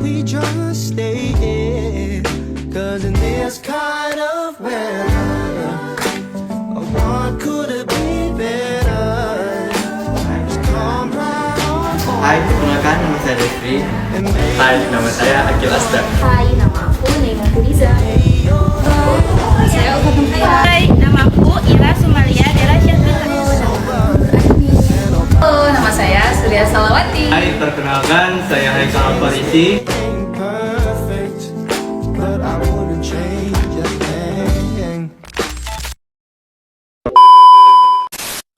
we just stay here? 'Cause in this kind of weather, what could it be better? Just come right on home. Hai, perkenalkan nama saya Devri. Hai, nama saya Akil Asda. Hai, nama aku Neima Tuliza. Saya Ufatum Khaira. Hai, nama aku Ira Sumalia Dela Syafira. Halo, nama saya Surya Salawati. Hai, perkenalkan saya Haikal Farisi. Ain't perfect, but I wouldn't change a thing.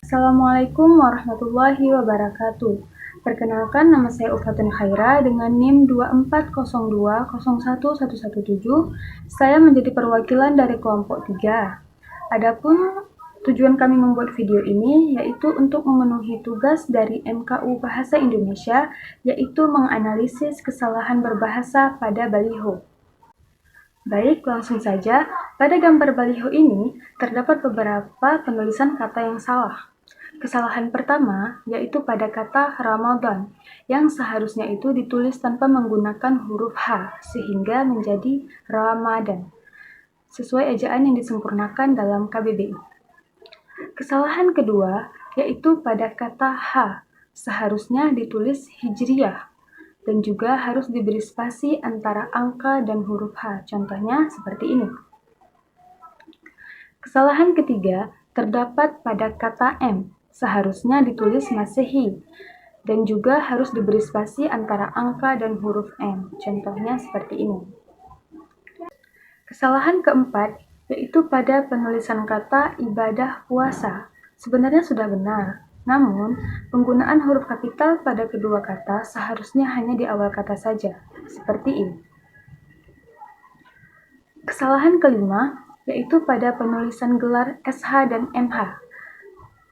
Assalamualaikum warahmatullahi wabarakatuh. Perkenalkan, nama saya Ufatun Khaira dengan NIM 240201117. Saya menjadi perwakilan dari kelompok 3. Adapun tujuan kami membuat video ini yaitu untuk memenuhi tugas dari MKU Bahasa Indonesia, yaitu menganalisis kesalahan berbahasa pada baliho. Baik, langsung saja. Pada gambar baliho ini terdapat beberapa penulisan kata yang salah. Kesalahan pertama yaitu pada kata Ramadan, yang seharusnya itu ditulis tanpa menggunakan huruf H, sehingga menjadi Ramadan, sesuai ejaan yang disempurnakan dalam KBBI. Kesalahan kedua yaitu pada kata H, seharusnya ditulis Hijriyah, dan juga harus diberi spasi antara angka dan huruf H, contohnya seperti ini. Kesalahan ketiga terdapat pada kata M, seharusnya ditulis Masehi, dan juga harus diberi spasi antara angka dan huruf M, contohnya seperti ini. Kesalahan keempat yaitu pada penulisan kata ibadah puasa. Sebenarnya sudah benar, namun penggunaan huruf kapital pada kedua kata seharusnya hanya di awal kata saja, seperti ini. Kesalahan kelima yaitu pada penulisan gelar SH dan MH.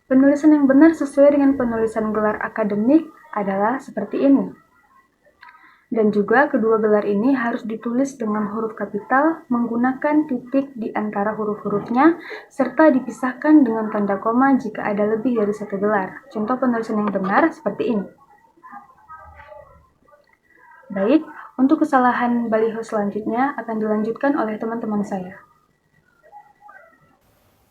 Penulisan yang benar sesuai dengan penulisan gelar akademik adalah seperti ini. Dan juga kedua gelar ini harus ditulis dengan huruf kapital menggunakan titik di antara huruf-hurufnya, serta dipisahkan dengan tanda koma jika ada lebih dari satu gelar. Contoh penulisan yang benar seperti ini. Baik, untuk kesalahan baliho selanjutnya akan dilanjutkan oleh teman-teman saya.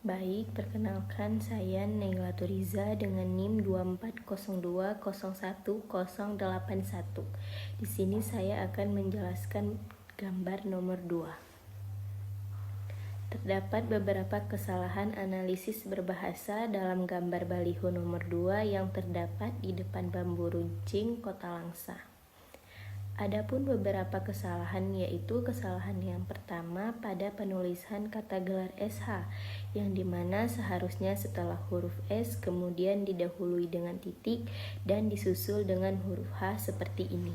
Baik, perkenalkan saya Naila Turiza dengan NIM 240201081. Di sini saya akan menjelaskan gambar nomor 2. Terdapat beberapa kesalahan analisis berbahasa dalam gambar baliho nomor 2 yang terdapat di depan bambu runcing Kota Langsa. Adapun beberapa kesalahan, yaitu kesalahan yang pertama pada penulisan kata gelar SH, yang dimana seharusnya setelah huruf S kemudian didahului dengan titik dan disusul dengan huruf H seperti ini.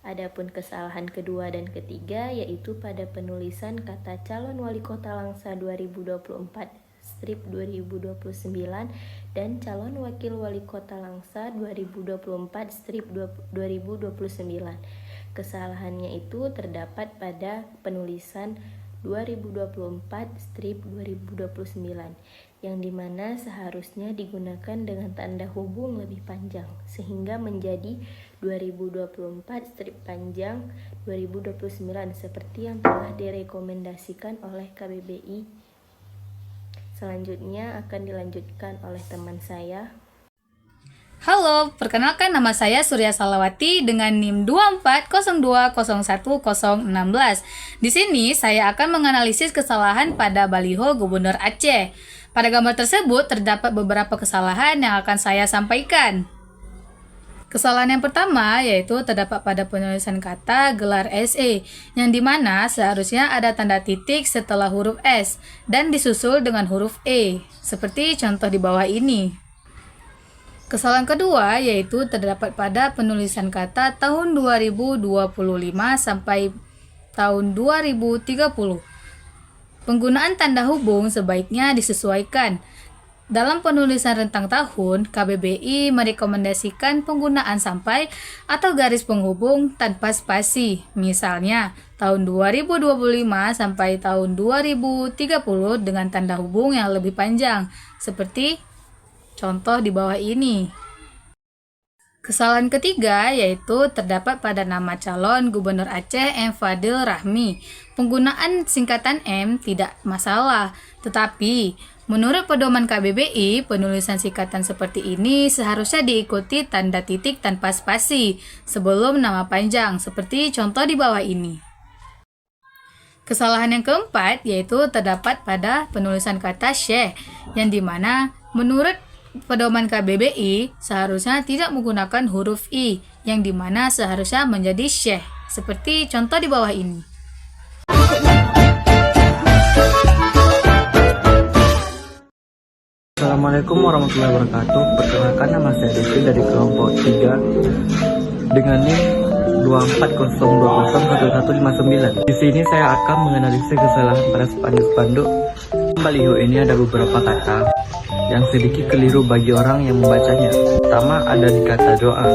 Adapun kesalahan kedua dan ketiga yaitu pada penulisan kata calon wali kota Langsa 2024/2029 dan calon wakil wali kota Langsa 2024/2029. Kesalahannya itu terdapat pada penulisan 2024/2029 yang dimana seharusnya digunakan dengan tanda hubung lebih panjang sehingga menjadi 2024 2029 seperti yang telah direkomendasikan oleh KBBI. Selanjutnya akan dilanjutkan oleh teman saya. Halo, perkenalkan nama saya Surya Salawati dengan NIM 240201016. Di sini saya akan menganalisis kesalahan pada baliho Gubernur Aceh. Pada gambar tersebut terdapat beberapa kesalahan yang akan saya sampaikan. Kesalahan yang pertama yaitu terdapat pada penulisan kata gelar SE, yang dimana seharusnya ada tanda titik setelah huruf S dan disusul dengan huruf E, seperti contoh di bawah ini. Kesalahan kedua yaitu terdapat pada penulisan kata tahun 2025 sampai tahun 2030. Penggunaan tanda hubung sebaiknya disesuaikan. Dalam penulisan rentang tahun, KBBI merekomendasikan penggunaan sampai atau garis penghubung tanpa spasi. Misalnya, tahun 2025 sampai tahun 2030 dengan tanda hubung yang lebih panjang, seperti contoh di bawah ini. Kesalahan ketiga yaitu terdapat pada nama calon Gubernur Aceh M. Fadil Rahmi. Penggunaan singkatan M tidak masalah, tetapi menurut pedoman KBBI, penulisan singkatan seperti ini seharusnya diikuti tanda titik tanpa spasi sebelum nama panjang, seperti contoh di bawah ini. Kesalahan yang keempat yaitu terdapat pada penulisan kata syekh, yang dimana menurut pedoman KBBI seharusnya tidak menggunakan huruf I, yang dimana seharusnya menjadi syekh, seperti contoh di bawah ini. Assalamualaikum warahmatullahi wabarakatuh. Perkenalkan, nama saya Devi dari kelompok 3 dengan NIM 240201159. Di sini saya akan menganalisis kesalahan pada spanduk-spanduk baliho. Ini ada beberapa kata yang sedikit keliru bagi orang yang membacanya. Pertama ada di kata doa.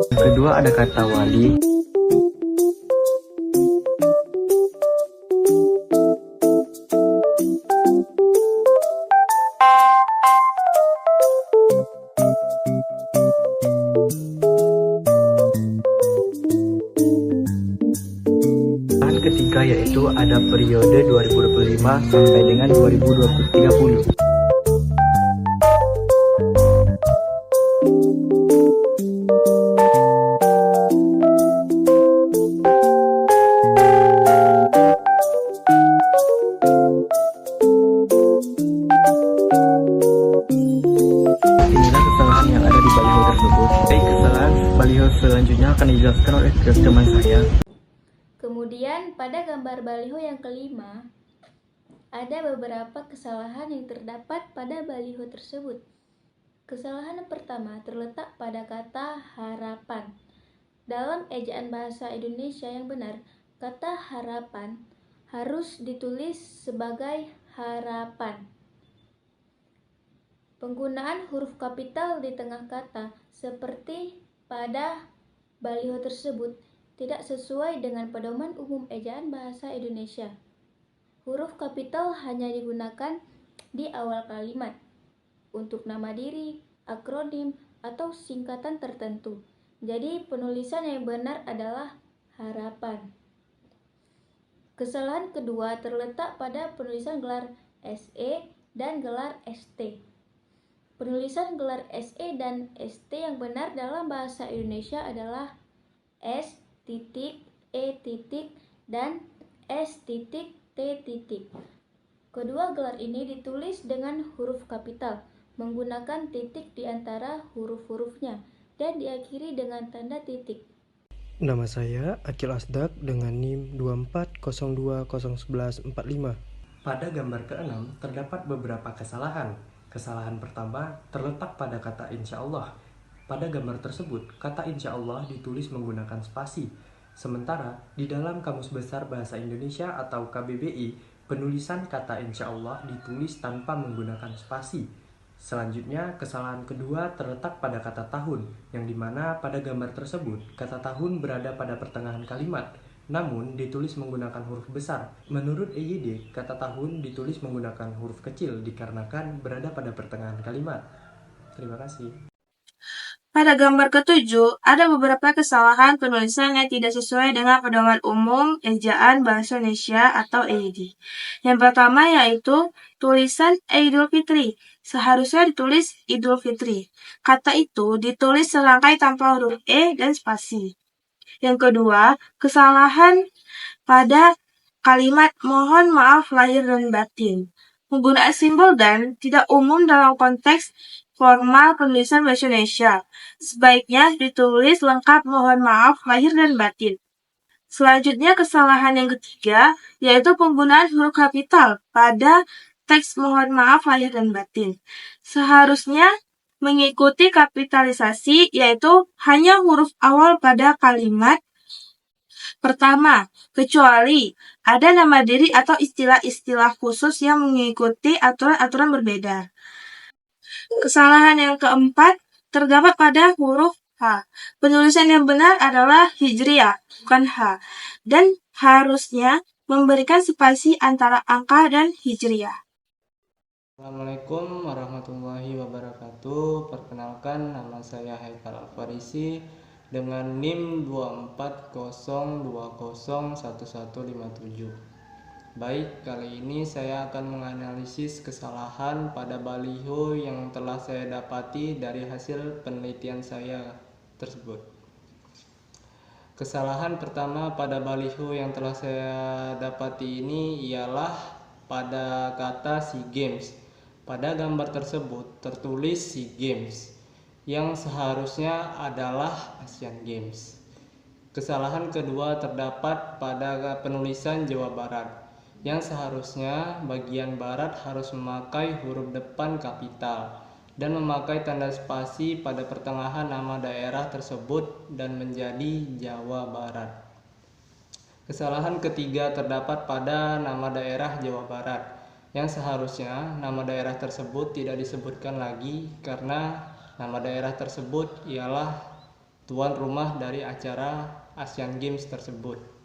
Yang kedua ada kata wali. Yang ketiga yaitu ada periode 2025 sampai dengan 2030. Inilah kesalahan yang ada di baliho tersebut. Baik, kesalahan baliho selanjutnya akan dijelaskan oleh teman saya. Kemudian pada gambar baliho yang kelima, ada beberapa kesalahan yang terdapat pada baliho tersebut. Kesalahan yang pertama terletak pada kata harapan. Dalam ejaan bahasa Indonesia yang benar, kata harapan harus ditulis sebagai harapan. Penggunaan huruf kapital di tengah kata seperti pada baliho tersebut tidak sesuai dengan pedoman umum ejaan bahasa Indonesia. Huruf kapital hanya digunakan di awal kalimat untuk nama diri, akronim, atau singkatan tertentu. Jadi penulisan yang benar adalah harapan. Kesalahan kedua terletak pada penulisan gelar SE dan gelar ST. Penulisan gelar SE dan ST yang benar dalam bahasa Indonesia adalah S titik, E titik, dan S titik, T titik. Kedua gelar ini ditulis dengan huruf kapital, menggunakan titik di antara huruf-hurufnya, dan diakhiri dengan tanda titik. Nama saya Akil Asdak dengan NIM 240201145. Pada gambar ke-6 terdapat beberapa kesalahan. Kesalahan pertama terletak pada kata insya Allah. Pada gambar tersebut, kata insya Allah ditulis menggunakan spasi. Sementara di dalam Kamus Besar Bahasa Indonesia atau KBBI, penulisan kata insya Allah ditulis tanpa menggunakan spasi. Selanjutnya, kesalahan kedua terletak pada kata tahun, yang dimana pada gambar tersebut, kata tahun berada pada pertengahan kalimat, namun ditulis menggunakan huruf besar. Menurut EYD, kata tahun ditulis menggunakan huruf kecil dikarenakan berada pada pertengahan kalimat. Terima kasih. Pada gambar ketujuh, ada beberapa kesalahan penulisan yang tidak sesuai dengan pedoman umum ejaan bahasa Indonesia atau EYD. Yang pertama yaitu tulisan Idul Fitri. Seharusnya ditulis Idul Fitri. Kata itu ditulis serangkai tanpa huruf E dan spasi. Yang kedua, kesalahan pada kalimat mohon maaf lahir dan batin. Penggunaan simbol dan tidak umum dalam konteks formal penulisan bahasa Indonesia. Sebaiknya ditulis lengkap mohon maaf lahir dan batin. Selanjutnya kesalahan yang ketiga yaitu penggunaan huruf kapital pada teks mohon maaf lahir dan batin. Seharusnya mengikuti kapitalisasi yaitu hanya huruf awal pada kalimat pertama, kecuali ada nama diri atau istilah-istilah khusus yang mengikuti aturan-aturan berbeda. Kesalahan yang keempat terdapat pada huruf H. Penulisan yang benar adalah Hijriah, bukan H. Dan harusnya memberikan spasi antara angka dan Hijriah. Assalamualaikum warahmatullahi wabarakatuh. Perkenalkan, nama saya Haikal Al-Farisi dengan NIM 240201157. Baik, kali ini saya akan menganalisis kesalahan pada baliho yang telah saya dapati dari hasil penelitian saya tersebut. Kesalahan pertama pada baliho yang telah saya dapati ini ialah pada kata SEA Games. Pada gambar tersebut tertulis SEA Games yang seharusnya adalah Asian Games. Kesalahan kedua terdapat pada penulisan Jawa Barat yang seharusnya bagian barat harus memakai huruf depan kapital dan memakai tanda spasi pada pertengahan nama daerah tersebut dan menjadi Jawa Barat. Kesalahan ketiga terdapat pada nama daerah Jawa Barat yang seharusnya nama daerah tersebut tidak disebutkan lagi karena nama daerah tersebut ialah tuan rumah dari acara Asian Games tersebut.